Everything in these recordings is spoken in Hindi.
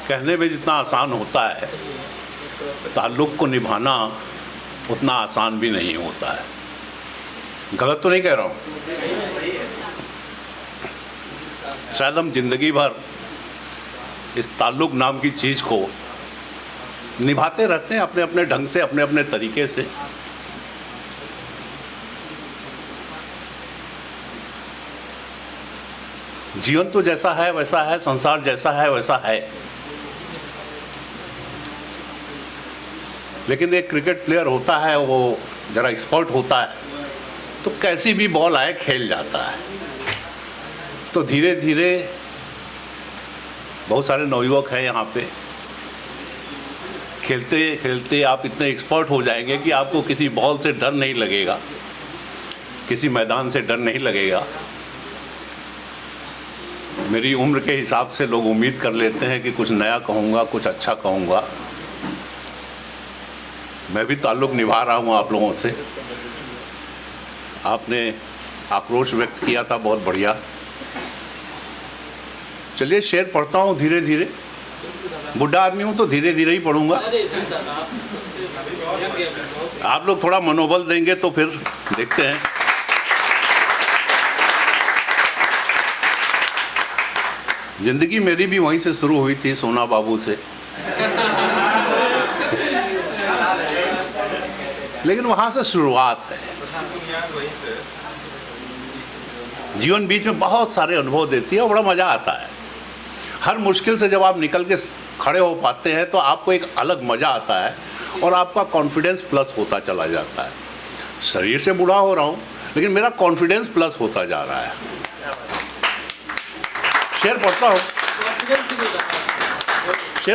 कहने में जितना आसान होता है, ताल्लुक़ को निभाना उतना आसान भी नहीं होता है। गलत तो नहीं कह रहा हूँ? शायद हम जिंदगी भर इस ताल्लुक़ नाम की चीज़ को निभाते रहते हैं अपने अपने ढंग से, अपने अपने तरीके से। जीवन तो जैसा है वैसा है, संसार जैसा है वैसा है। लेकिन एक क्रिकेट प्लेयर होता है, वो ज़रा एक्सपर्ट होता है, तो कैसी भी बॉल आए खेल जाता है। तो धीरे धीरे बहुत सारे नवयुवक हैं यहाँ पे, खेलते खेलते आप इतने एक्सपर्ट हो जाएंगे कि आपको किसी बॉल से डर नहीं लगेगा, किसी मैदान से डर नहीं लगेगा। मेरी उम्र के हिसाब से लोग उम्मीद कर लेते हैं कि कुछ नया कहूँगा, कुछ अच्छा कहूँगा। मैं भी ताल्लुक़ निभा रहा हूँ आप लोगों से। आपने आक्रोश व्यक्त किया था, बहुत बढ़िया। चलिए शेर पढ़ता हूँ धीरे धीरे। बुढ़ा आदमी हूँ तो धीरे धीरे ही पढ़ूँगा। आप लोग थोड़ा मनोबल देंगे तो फिर देखते हैं। जिंदगी मेरी भी वहीं से शुरू हुई थी, सोना बाबू से। लेकिन वहाँ से शुरुआत है। जीवन बीच में बहुत सारे अनुभव देती है और बड़ा मज़ा आता है। हर मुश्किल से जब आप निकल के खड़े हो पाते हैं तो आपको एक अलग मज़ा आता है और आपका कॉन्फिडेंस प्लस होता चला जाता है। शरीर से बूढ़ा हो रहा हूँ लेकिन मेरा कॉन्फिडेंस प्लस होता जा रहा है। शेर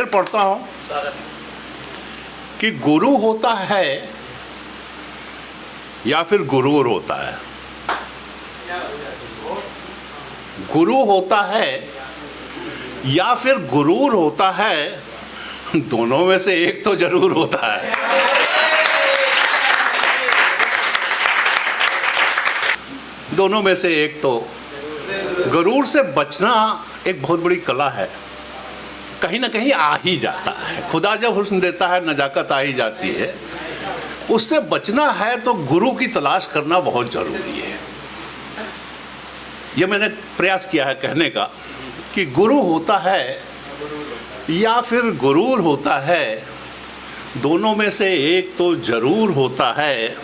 पढ़ता हूँ कि गुरु होता है या फिर गुरूर होता है। गुरु होता है या फिर गुरूर होता है, दोनों में से एक तो जरूर होता है। दोनों में से एक तो। गरूर से बचना एक बहुत बड़ी कला है, कहीं ना कहीं आ ही जाता है। खुदा जब हुस्न देता है नजाकत आ ही जाती है। उससे बचना है तो गुरु की तलाश करना बहुत ज़रूरी है। यह मैंने प्रयास किया है कहने का कि गुरु होता है या फिर गुरूर होता है, दोनों में से एक तो ज़रूर होता है।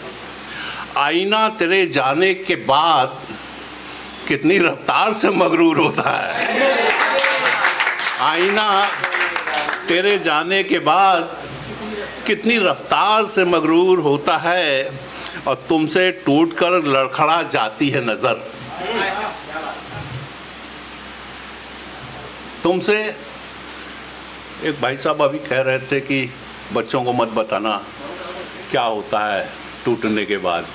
आईना तेरे जाने के बाद कितनी रफ्तार से मगरूर होता है। आईना तेरे जाने के बाद कितनी रफ्तार से मगरूर होता है और तुमसे टूटकर लड़खड़ा जाती है नज़र। तुमसे एक भाई साहब अभी कह रहे थे कि बच्चों को मत बताना क्या होता है टूटने के बाद।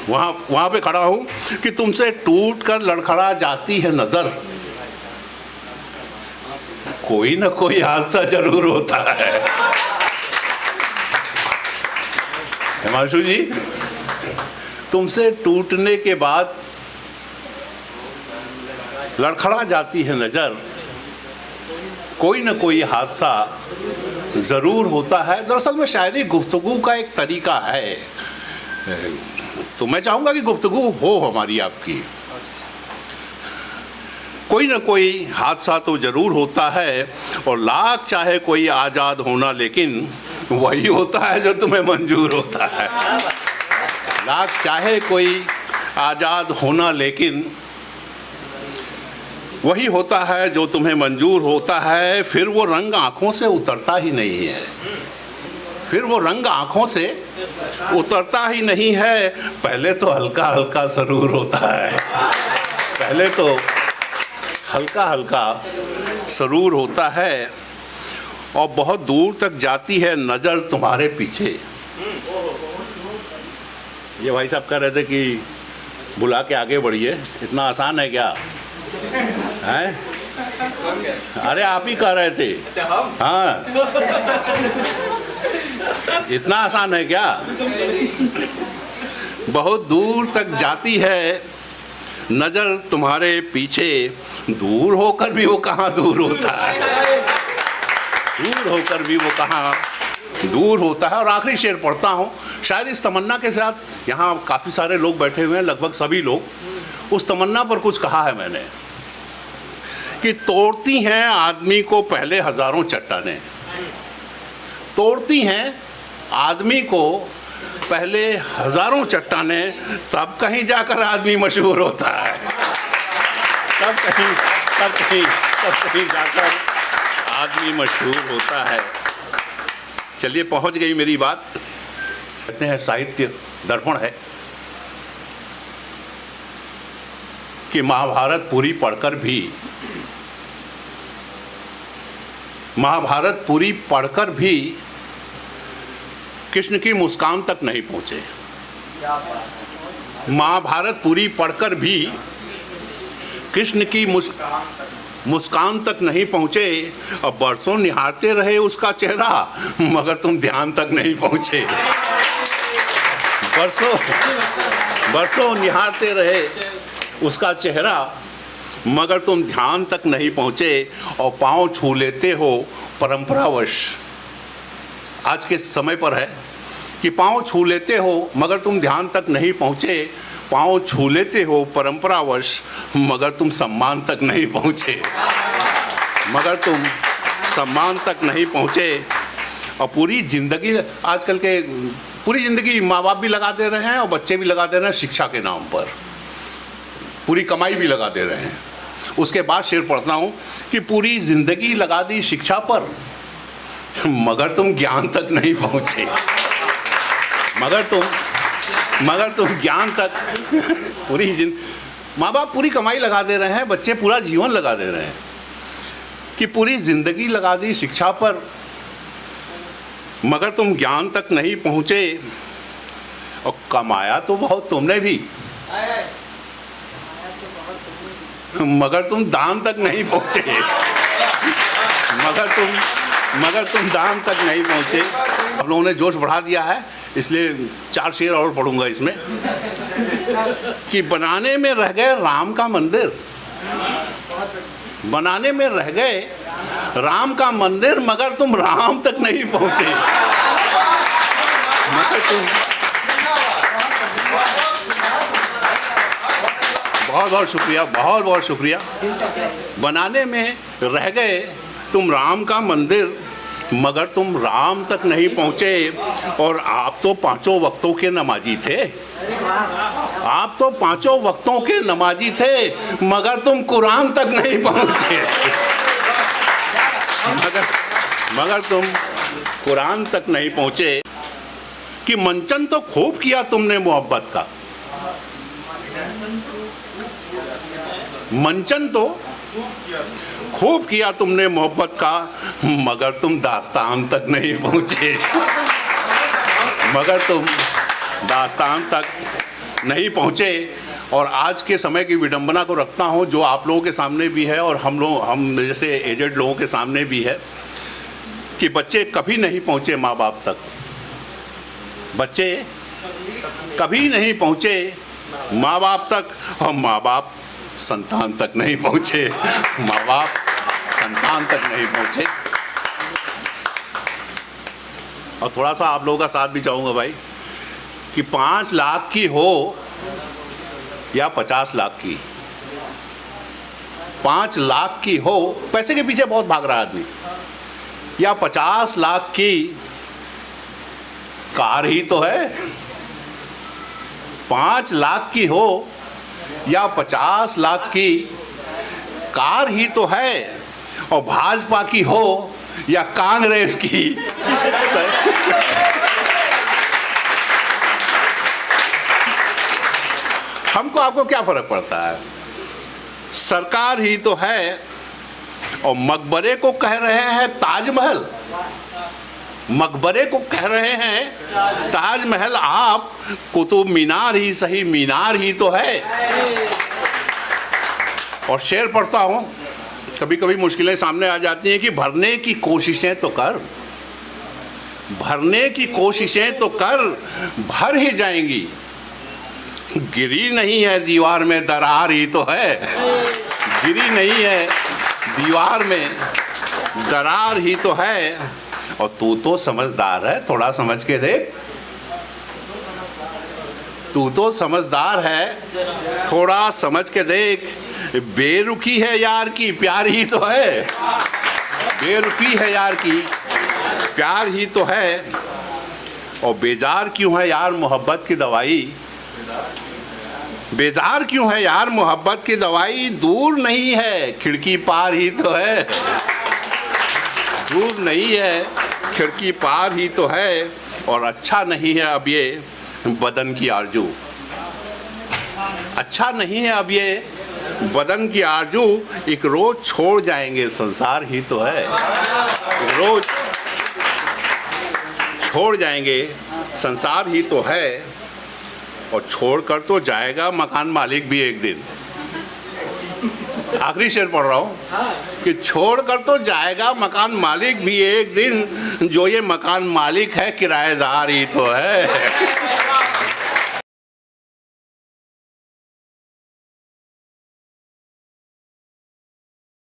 वहाँ पे खड़ा हूँ कि तुमसे टूटकर लड़खड़ा जाती है नज़र। कोई ना कोई हादसा जरूर होता है। हिमांशु जी, तुमसे टूटने के बाद लड़खड़ा जाती है नज़र, कोई ना कोई हादसा ज़रूर होता है। दरअसल में शायरी गुफ्तगू का एक तरीका है, तो मैं चाहूँगा कि गुफ्तगू हो हमारी आपकी। कोई ना कोई हादसा तो ज़रूर होता है और लाख चाहे कोई आज़ाद होना, लेकिन वही होता है जो तुम्हें मंजूर होता है। लाख चाहे कोई आज़ाद होना, लेकिन वही होता है जो तुम्हें मंजूर होता है। फिर वो रंग आँखों से उतरता ही नहीं है। फिर वो रंग आँखों से उतरता ही नहीं है। पहले तो हल्का हल्का सरूर होता है। पहले तो हल्का हल्का सरूर होता है और बहुत दूर तक जाती है नज़र तुम्हारे पीछे। ये भाई साहब कह रहे थे कि बुला के आगे बढ़िए, इतना आसान है क्या? हैं? अरे आप ही कह रहे थे। हाँ, इतना आसान है क्या? बहुत दूर तक जाती है नजर तुम्हारे पीछे, दूर होकर भी वो कहाँ दूर होता है, दूर होकर भी वो कहाँ दूर होता है। और आखिरी शेर पढ़ता हूँ, शायद इस तमन्ना के साथ यहाँ काफ़ी सारे लोग बैठे हुए हैं, लगभग सभी लोग। उस तमन्ना पर कुछ कहा है मैंने कि तोड़ती हैं आदमी को पहले हजारों चट्टानें, तोड़ती हैं आदमी को पहले हजारों चट्टानें, तब कहीं जाकर आदमी मशहूर होता है, तब कहीं जाकर आदमी मशहूर होता है। चलिए, पहुंच गई मेरी बात। कहते हैं साहित्य दर्पण है कि महाभारत पूरी पढ़कर भी कृष्ण की मुस्कान तक नहीं पहुंचे। महाभारत पूरी पढ़कर भी कृष्ण की मुस्कान तक नहीं पहुंचे। अब बरसों निहारते रहे उसका चेहरा, मगर तुम ध्यान तक नहीं पहुंचे। बरसों निहारते रहे उसका चेहरा, मगर तुम ध्यान तक नहीं पहुंचे। और पाँव छू लेते हो परंपरावश, आज के समय पर है कि पाँव छू लेते हो मगर तुम ध्यान तक नहीं पहुंचे। पाँव छू लेते हो परंपरावश, मगर तुम सम्मान तक नहीं पहुंचे, मगर तुम सम्मान तक नहीं पहुंचे। और पूरी ज़िंदगी, आजकल के पूरी ज़िंदगी माँ बाप भी लगा दे रहे हैं और बच्चे भी लगा दे रहे हैं शिक्षा के नाम पर, पूरी कमाई भी लगा दे रहे हैं। उसके बाद शेर पढ़ता हूँ कि पूरी ज़िंदगी लगा दी शिक्षा पर, मगर तुम ज्ञान तक नहीं पहुँचे, मगर तुम ज्ञान तक माँ बाप पूरी कमाई लगा दे रहे हैं, बच्चे पूरा जीवन लगा दे रहे हैं कि पूरी ज़िंदगी लगा दी शिक्षा पर, मगर तुम ज्ञान तक नहीं पहुँचे। और कमाया तो बहुत तुमने भी, मगर तुम दान तक नहीं पहुँचे, मगर तुम दान तक नहीं पहुँचे। आप लोगों ने जोश बढ़ा दिया है, इसलिए 4 शेर और पढ़ूंगा इसमें कि बनाने में रह गए राम का मंदिर, बनाने में रह गए राम का मंदिर, मगर तुम राम तक नहीं पहुँचे, मगर तुम। बहुत बहुत शुक्रिया, बहुत बहुत शुक्रिया। बनाने में रह गए तुम राम का मंदिर, मगर तुम राम तक नहीं पहुँचे। और आप तो 5 वक्तों के नमाजी थे, आप तो 5 वक्तों के नमाजी थे, मगर तुम कुरान तक नहीं पहुँचे, मगर तुम कुरान तक नहीं पहुँचे। कि मंचन तो खूब किया तुमने मोहब्बत का, मंचन तो खूब किया तुमने मोहब्बत का, मगर तुम दास्तान तक नहीं पहुँचे, मगर तुम दास्तान तक नहीं पहुँचे। और आज के समय की विडंबना को रखता हूँ, जो आप लोगों के सामने भी है और हम जैसे एजेड लोगों के सामने भी है, कि बच्चे कभी नहीं पहुँचे माँ बाप तक, बच्चे कभी नहीं पहुँचे माँ बाप तक, और माँ बाप संतान तक नहीं पहुँचे, माँ बाप संतान तक नहीं पहुँचे। और थोड़ा सा आप लोगों का साथ भी चाहूँगा भाई, कि 5 लाख की हो या 50 लाख की, 5 लाख की हो, पैसे के पीछे बहुत भाग रहा है आदमी, या 50 लाख की कार ही तो है, 5 लाख की हो या 50 लाख की कार ही तो है। और भाजपा की हो या कांग्रेस की, हमको आपको क्या फर्क पड़ता है, सरकार ही तो है। और मकबरे को कह रहे हैं ताजमहल, मकबरे को कह रहे हैं ताजमहल, आप कुतुब मीनार ही सही, मीनार ही तो है। और शेर पढ़ता हूँ, कभी कभी मुश्किलें सामने आ जाती हैं कि भरने की कोशिशें तो कर, भरने की कोशिशें तो कर, भर ही जाएंगी, गिरी नहीं है दीवार में, दरार ही तो है। गिरी नहीं है दीवार में, दरार ही तो है। और तू तो समझदार है, थोड़ा समझ के देख। तू तो समझदार है, थोड़ा समझ के देख। बेरुखी है यार की, प्यार ही तो है। बेरुखी है यार की, प्यार ही तो है। और बेजार क्यों है यार मोहब्बत की दवाई? बेजार क्यों है यार मोहब्बत की दवाई? दूर नहीं है खिड़की पार ही तो है। दूर नहीं है खिड़की पार ही तो है। और अच्छा नहीं है अब ये बदन की आरजू। अच्छा नहीं है अब ये बदन की आरजू। एक रोज छोड़ जाएंगे संसार ही तो है। एक रोज छोड़ जाएंगे संसार ही तो है। और छोड़कर तो जाएगा मकान मालिक भी एक दिन। आखिरी शेर पढ़ रहा हूँ कि छोड़कर तो जाएगा मकान मालिक भी एक दिन। जो ये मकान मालिक है किराएदार ही तो है।